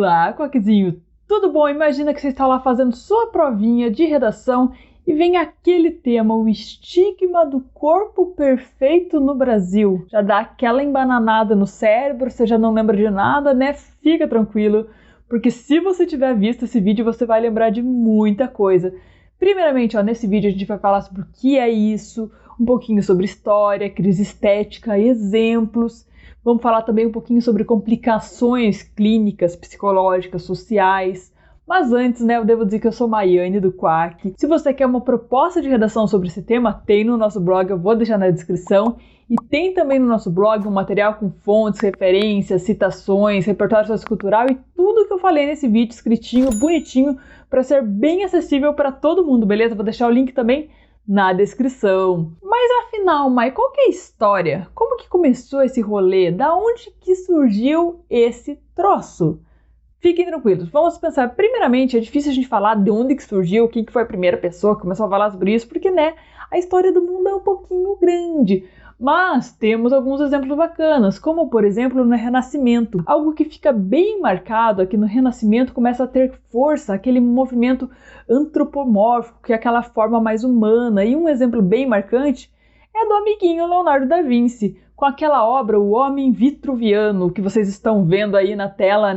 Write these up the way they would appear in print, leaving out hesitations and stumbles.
Olá, Quackzinho! Tudo bom? Imagina que você está lá fazendo sua provinha de redação e vem aquele tema, o estigma do corpo perfeito no Brasil. Já dá aquela embananada no cérebro, você já não lembra de nada, né? Fica tranquilo, porque se você tiver visto esse vídeo, você vai lembrar de muita coisa. Primeiramente, nesse vídeo a gente vai falar sobre o que é isso, um pouquinho sobre história, crise estética, exemplos. Vamos falar também um pouquinho sobre complicações clínicas, psicológicas, sociais. Mas antes, eu devo dizer que eu sou Maiane do Quack. Se você quer uma proposta de redação sobre esse tema, tem no nosso blog, eu vou deixar na descrição. E tem também no nosso blog um material com fontes, referências, citações, repertório sociocultural e tudo que eu falei nesse vídeo escritinho, bonitinho, para ser bem acessível para todo mundo, beleza? Vou deixar o link também na descrição. Mas afinal, Mai, qual que é a história? Como que começou esse rolê? Da onde que surgiu esse troço? Fiquem tranquilos, vamos pensar. Primeiramente, é difícil a gente falar de onde que surgiu, quem que foi a primeira pessoa que começou a falar sobre isso, porque, a história do mundo é um pouquinho grande. Mas temos alguns exemplos bacanas, como por exemplo no Renascimento. Algo que fica bem marcado aqui no Renascimento começa a ter força, aquele movimento antropomórfico, que é aquela forma mais humana. E um exemplo bem marcante é do amiguinho Leonardo da Vinci, com aquela obra O Homem Vitruviano, que vocês estão vendo aí na tela,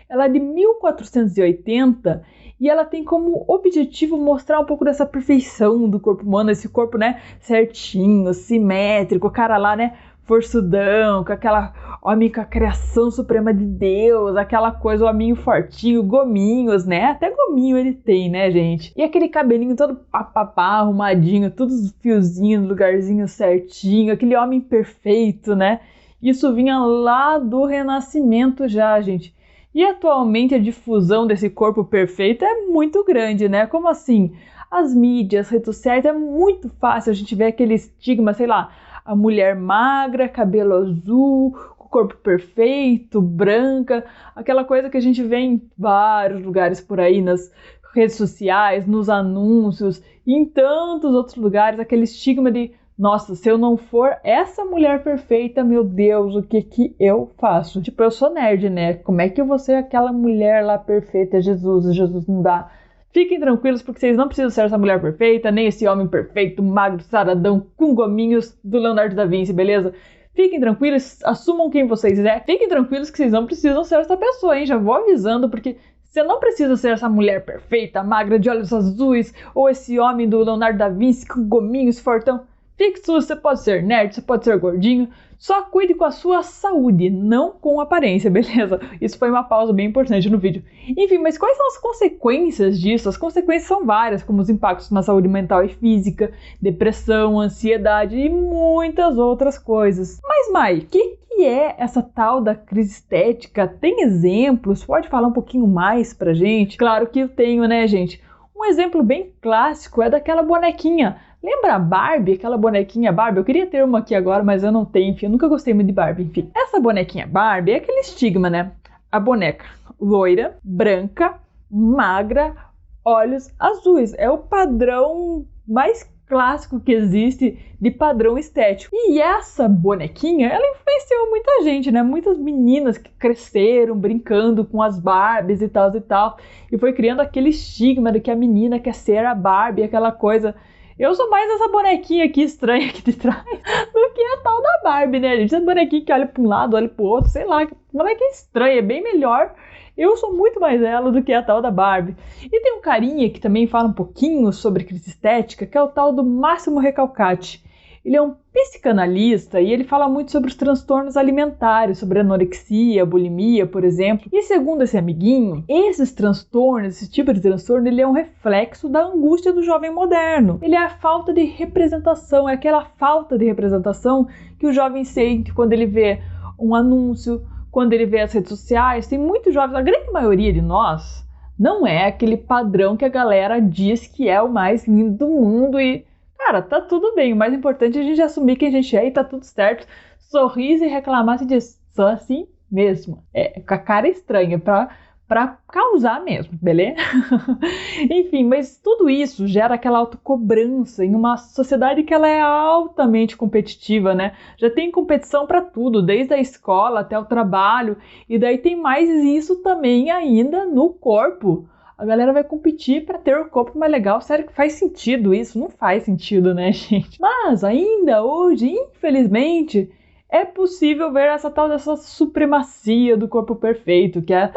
Ela é de 1480 e ela tem como objetivo mostrar um pouco dessa perfeição do corpo humano, esse corpo, certinho, simétrico, o cara lá, forçudão, com aquela homem com a criação suprema de Deus, aquela coisa, o hominho fortinho, gominhos, Até gominho ele tem, gente? E aquele cabelinho todo papapá, arrumadinho, todos os fiozinhos no lugarzinho certinho, aquele homem perfeito, Isso vinha lá do Renascimento já, gente. E atualmente a difusão desse corpo perfeito é muito grande, Como assim? As mídias, as redes sociais, é muito fácil a gente ver aquele estigma, a mulher magra, cabelo azul, corpo perfeito, branca, aquela coisa que a gente vê em vários lugares por aí, nas redes sociais, nos anúncios e em tantos outros lugares, aquele estigma de nossa, se eu não for essa mulher perfeita, meu Deus, o que eu faço? Tipo, eu sou nerd, Como é que eu vou ser aquela mulher lá perfeita? Jesus não dá. Fiquem tranquilos, porque vocês não precisam ser essa mulher perfeita, nem esse homem perfeito, magro, saradão, com gominhos do Leonardo da Vinci, beleza? Fiquem tranquilos, assumam quem vocês é. Fiquem tranquilos que vocês não precisam ser essa pessoa, hein? Já vou avisando, porque você não precisa ser essa mulher perfeita, magra, de olhos azuis, ou esse homem do Leonardo da Vinci com gominhos, fortão. Fique sujo, você pode ser nerd, você pode ser gordinho, só cuide com a sua saúde, não com aparência, beleza? Isso foi uma pausa bem importante no vídeo. Enfim, mas quais são as consequências disso? As consequências são várias, como os impactos na saúde mental e física, depressão, ansiedade e muitas outras coisas. Mas, Mai, o que é essa tal da crise estética? Tem exemplos? Pode falar um pouquinho mais pra gente? Claro que eu tenho, gente? Um exemplo bem clássico é daquela bonequinha. Lembra a Barbie, aquela bonequinha Barbie? Eu queria ter uma aqui agora, mas eu não tenho, enfim, eu nunca gostei muito de Barbie, enfim. Essa bonequinha Barbie é aquele estigma, A boneca loira, branca, magra, olhos azuis. É o padrão mais clássico que existe de padrão estético. E essa bonequinha, ela influenciou muita gente, Muitas meninas que cresceram brincando com as Barbies e tal. E foi criando aquele estigma de que a menina quer ser a Barbie, aquela coisa. Eu sou mais essa bonequinha aqui estranha aqui de trás do que a tal da Barbie, gente? Essa bonequinha que olha para um lado, olha para o outro, sei lá, bonequinha estranha, bem melhor. Eu sou muito mais ela do que a tal da Barbie. E tem um carinha que também fala um pouquinho sobre crise estética, que é o tal do Máximo Recalcati. Ele é um psicanalista e ele fala muito sobre os transtornos alimentares, sobre anorexia, bulimia, por exemplo. E segundo esse amiguinho, esses transtornos, esse tipo de transtorno, ele é um reflexo da angústia do jovem moderno. Ele é a falta de representação, é aquela falta de representação que o jovem sente quando ele vê um anúncio, quando ele vê as redes sociais. Tem muitos jovens, a grande maioria de nós, não é aquele padrão que a galera diz que é o mais lindo do mundo e cara, tá tudo bem, o mais importante é a gente assumir quem a gente é e tá tudo certo. Sorrir e reclamar, se diz, sou assim mesmo. Com a cara estranha, pra pra causar mesmo, beleza? Enfim, mas tudo isso gera aquela autocobrança em uma sociedade que ela é altamente competitiva, né? Já tem competição para tudo, desde a escola até o trabalho, e daí tem mais isso também ainda no corpo. A galera vai competir para ter o corpo mais legal. Sério que faz sentido isso? Não faz sentido, né, gente? Mas ainda hoje, infelizmente, é possível ver essa tal dessa supremacia do corpo perfeito, que é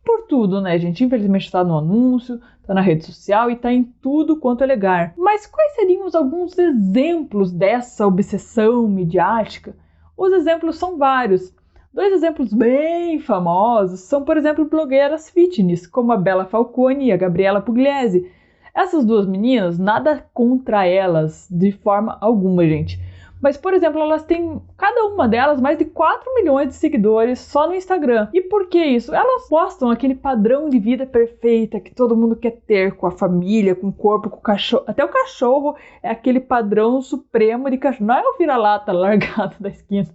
por tudo, né, gente? Infelizmente tá no anúncio, tá na rede social e tá em tudo quanto é lugar. Mas quais seriam alguns exemplos dessa obsessão midiática? Os exemplos são vários. 2 exemplos bem famosos são, por exemplo, blogueiras fitness, como a Bella Falcone e a Gabriela Pugliese. Essas 2 meninas, nada contra elas de forma alguma, gente. Mas, por exemplo, elas têm, cada uma delas, mais de 4 milhões de seguidores só no Instagram. E por que isso? Elas postam aquele padrão de vida perfeita que todo mundo quer ter, com a família, com o corpo, com o cachorro. Até o cachorro é aquele padrão supremo de cachorro. Não é o vira-lata largado da esquina.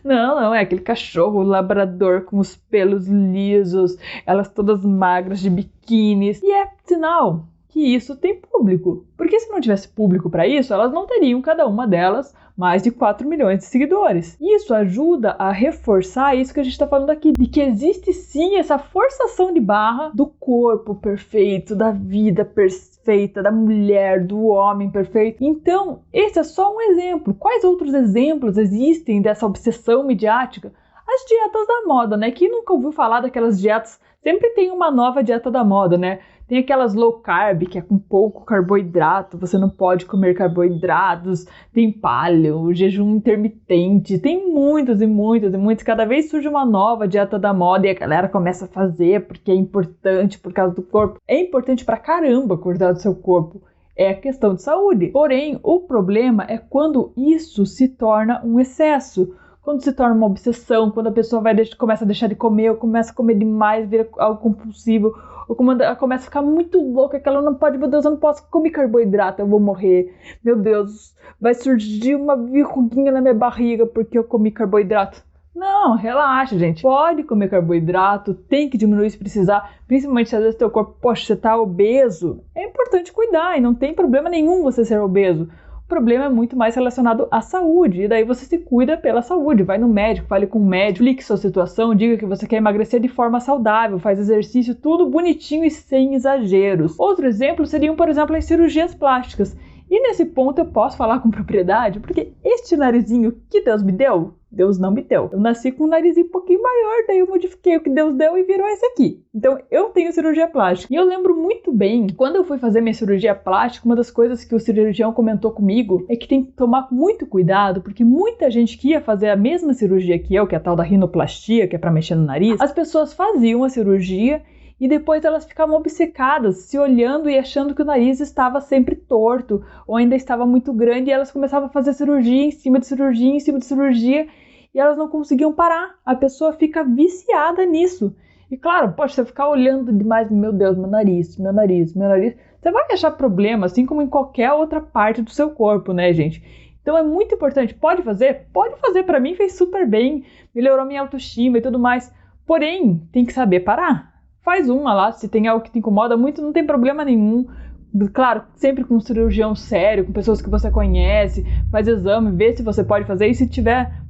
Não, é aquele cachorro labrador com os pelos lisos, elas todas magras de biquínis. E é sinal que isso tem público. Porque se não tivesse público para isso, elas não teriam, cada uma delas, mais de 4 milhões de seguidores. Isso ajuda a reforçar isso que a gente está falando aqui, de que existe sim essa forçação de barra do corpo perfeito, da vida perfeita, da mulher, do homem perfeito. Então, esse é só um exemplo. Quais outros exemplos existem dessa obsessão midiática? As dietas da moda, né? Quem nunca ouviu falar daquelas dietas? Sempre tem uma nova dieta da moda, né? Tem aquelas low carb, que é com pouco carboidrato, você não pode comer carboidratos, tem paleo, jejum intermitente, tem muitas e muitas e muitas. Cada vez surge uma nova dieta da moda e a galera começa a fazer porque é importante por causa do corpo. É importante pra caramba cuidar do seu corpo. É questão de saúde. Porém, o problema é quando isso se torna um excesso. Quando se torna uma obsessão, quando a pessoa começa a deixar de comer, ou começa a comer demais, vira algo compulsivo, ou quando ela começa a ficar muito louca, que ela não pode, meu Deus, eu não posso comer carboidrato, eu vou morrer. Meu Deus, vai surgir uma verruguinha na minha barriga porque eu comi carboidrato. Não, relaxa, gente. Pode comer carboidrato, tem que diminuir se precisar, principalmente se às vezes teu corpo, poxa, você tá obeso. É importante cuidar e não tem problema nenhum você ser obeso. O problema é muito mais relacionado à saúde, e daí você se cuida pela saúde, vai no médico, fale com o médico, explique sua situação, diga que você quer emagrecer de forma saudável, faz exercício, tudo bonitinho e sem exageros. Outro exemplo seriam, por exemplo, as cirurgias plásticas. E nesse ponto eu posso falar com propriedade, porque este narizinho que Deus me deu, Deus não me deu. Eu nasci com um narizinho um pouquinho maior, daí eu modifiquei o que Deus deu e virou esse aqui. Então eu tenho cirurgia plástica. E eu lembro muito bem, quando eu fui fazer minha cirurgia plástica, uma das coisas que o cirurgião comentou comigo é que tem que tomar muito cuidado, porque muita gente que ia fazer a mesma cirurgia que eu, que é a tal da rinoplastia, que é pra mexer no nariz, as pessoas faziam a cirurgia e depois elas ficavam obcecadas, se olhando e achando que o nariz estava sempre torto ou ainda estava muito grande, e elas começavam a fazer cirurgia em cima de cirurgia, em cima de cirurgia, e elas não conseguiam parar. A pessoa fica viciada nisso. E claro, pode você ficar olhando demais, meu Deus, meu nariz, meu nariz, meu nariz. Você vai achar problema, assim como em qualquer outra parte do seu corpo, né, gente? Então é muito importante. Pode fazer? Pode fazer. Pra mim fez super bem, melhorou minha autoestima e tudo mais. Porém, tem que saber parar. Faz uma lá, se tem algo que te incomoda muito, não tem problema nenhum. Claro, sempre com um cirurgião sério, com pessoas que você conhece, faz exame, vê se você pode fazer, e se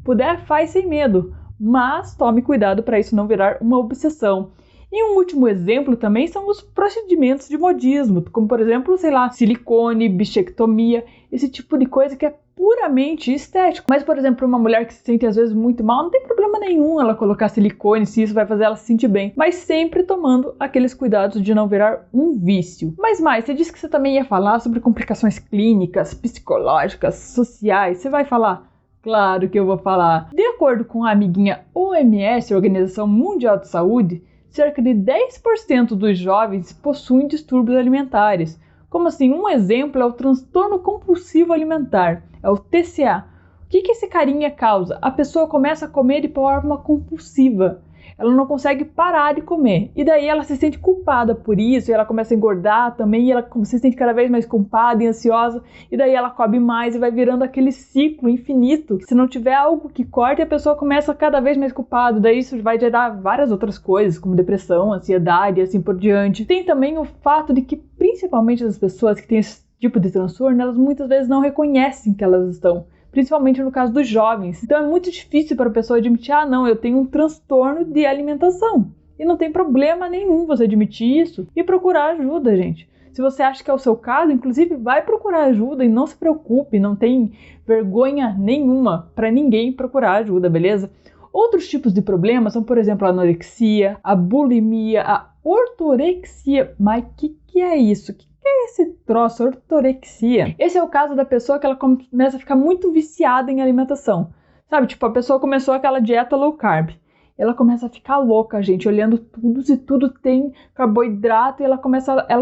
puder, faz sem medo. Mas tome cuidado para isso não virar uma obsessão. E um último exemplo também são os procedimentos de modismo, como por exemplo, sei lá, silicone, bichectomia, esse tipo de coisa que é puramente estético. Mas, por exemplo, uma mulher que se sente às vezes muito mal, não tem problema nenhum ela colocar silicone, se isso vai fazer ela se sentir bem. Mas sempre tomando aqueles cuidados de não virar um vício. Mas mais, você disse que você também ia falar sobre complicações clínicas, psicológicas, sociais. Você vai falar? Claro que eu vou falar. De acordo com a amiguinha OMS, Organização Mundial de Saúde, cerca de 10% dos jovens possuem distúrbios alimentares. Como assim? Um exemplo é o transtorno compulsivo alimentar, é o TCA. O que esse carinha causa? A pessoa começa a comer de forma compulsiva. ela não consegue parar de comer. E daí ela se sente culpada por isso, e ela começa a engordar também, e ela se sente cada vez mais culpada e ansiosa, e daí ela come mais e vai virando aquele ciclo infinito. Se não tiver algo que corte, a pessoa começa cada vez mais culpada, daí isso vai gerar várias outras coisas, como depressão, ansiedade e assim por diante. Tem também o fato de que, principalmente as pessoas que têm esse tipo de transtorno, elas muitas vezes não reconhecem que elas estão, principalmente no caso dos jovens. Então é muito difícil para a pessoa admitir, não, eu tenho um transtorno de alimentação. E não tem problema nenhum você admitir isso e procurar ajuda, gente. Se você acha que é o seu caso, inclusive, vai procurar ajuda e não se preocupe, não tem vergonha nenhuma para ninguém procurar ajuda, beleza? Outros tipos de problemas são, por exemplo, a anorexia, a bulimia, a ortorexia. Mas que é isso? Que é esse troço, ortorexia? Esse é o caso da pessoa que ela começa a ficar muito viciada em alimentação. Sabe, tipo, a pessoa começou aquela dieta low carb. Ela começa a ficar louca, gente, olhando tudo, se tudo tem carboidrato, e ela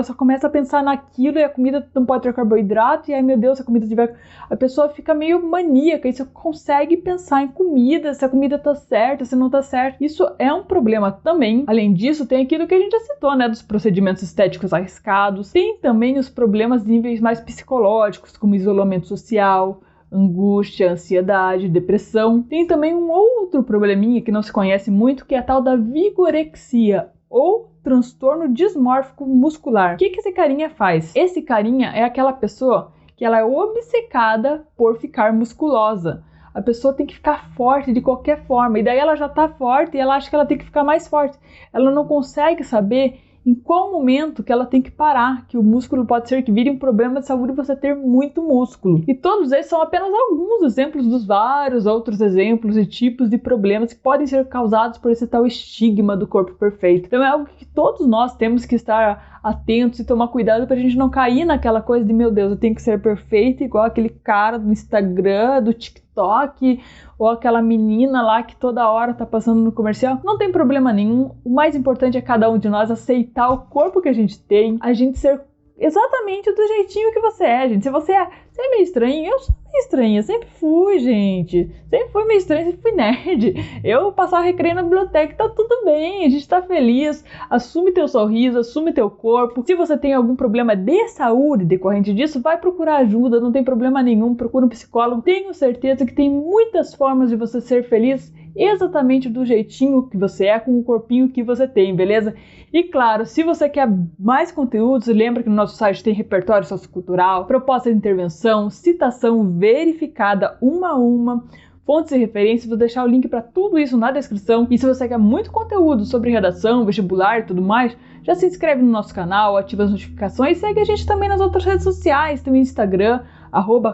só começa a pensar naquilo, e a comida não pode ter carboidrato, e ai meu Deus, se a comida tiver... A pessoa fica meio maníaca, e você consegue pensar em comida, se a comida tá certa, se não tá certa. Isso é um problema também. Além disso, tem aquilo que a gente já citou, né, dos procedimentos estéticos arriscados. Tem também os problemas de níveis mais psicológicos, como isolamento social, angústia, ansiedade, depressão. Tem também um outro probleminha que não se conhece muito, que é a tal da vigorexia, ou transtorno dismórfico muscular. O que esse carinha faz? Esse carinha é aquela pessoa que ela é obcecada por ficar musculosa. A pessoa tem que ficar forte de qualquer forma, e daí ela já tá forte e ela acha que ela tem que ficar mais forte. Ela não consegue saber em qual momento que ela tem que parar, que o músculo pode ser que vire um problema de saúde você ter muito músculo. E todos esses são apenas alguns exemplos dos vários outros exemplos e tipos de problemas que podem ser causados por esse tal estigma do corpo perfeito. Então é algo que todos nós temos que estar atentos e tomar cuidado pra gente não cair naquela coisa de, meu Deus, eu tenho que ser perfeita igual aquele cara do Instagram, do TikTok, ou aquela menina lá que toda hora tá passando no comercial. Não tem problema nenhum. O mais importante é cada um de nós aceitar o corpo que a gente tem, a gente ser exatamente do jeitinho que você é, gente. Se você é meio estranho, eu sou meio estranha, sempre fui, gente. Sempre fui meio estranha, sempre fui nerd. Eu passava recreio na biblioteca, tá tudo bem, a gente tá feliz. Assume teu sorriso, assume teu corpo. Se você tem algum problema de saúde decorrente disso, vai procurar ajuda, não tem problema nenhum, procura um psicólogo. Tenho certeza que tem muitas formas de você ser feliz exatamente do jeitinho que você é, com o corpinho que você tem, beleza? E claro, se você quer mais conteúdos, lembra que no nosso site tem repertório sociocultural, proposta de intervenção, citação verificada uma a uma, fontes e referências. Vou deixar o link para tudo isso na descrição. E se você quer muito conteúdo sobre redação, vestibular e tudo mais, já se inscreve no nosso canal, ativa as notificações e segue a gente também nas outras redes sociais, tem o Instagram,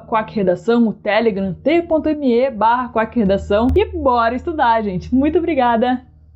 @quackredação, o Telegram, t.me/quackredação. E bora estudar, gente! Muito obrigada!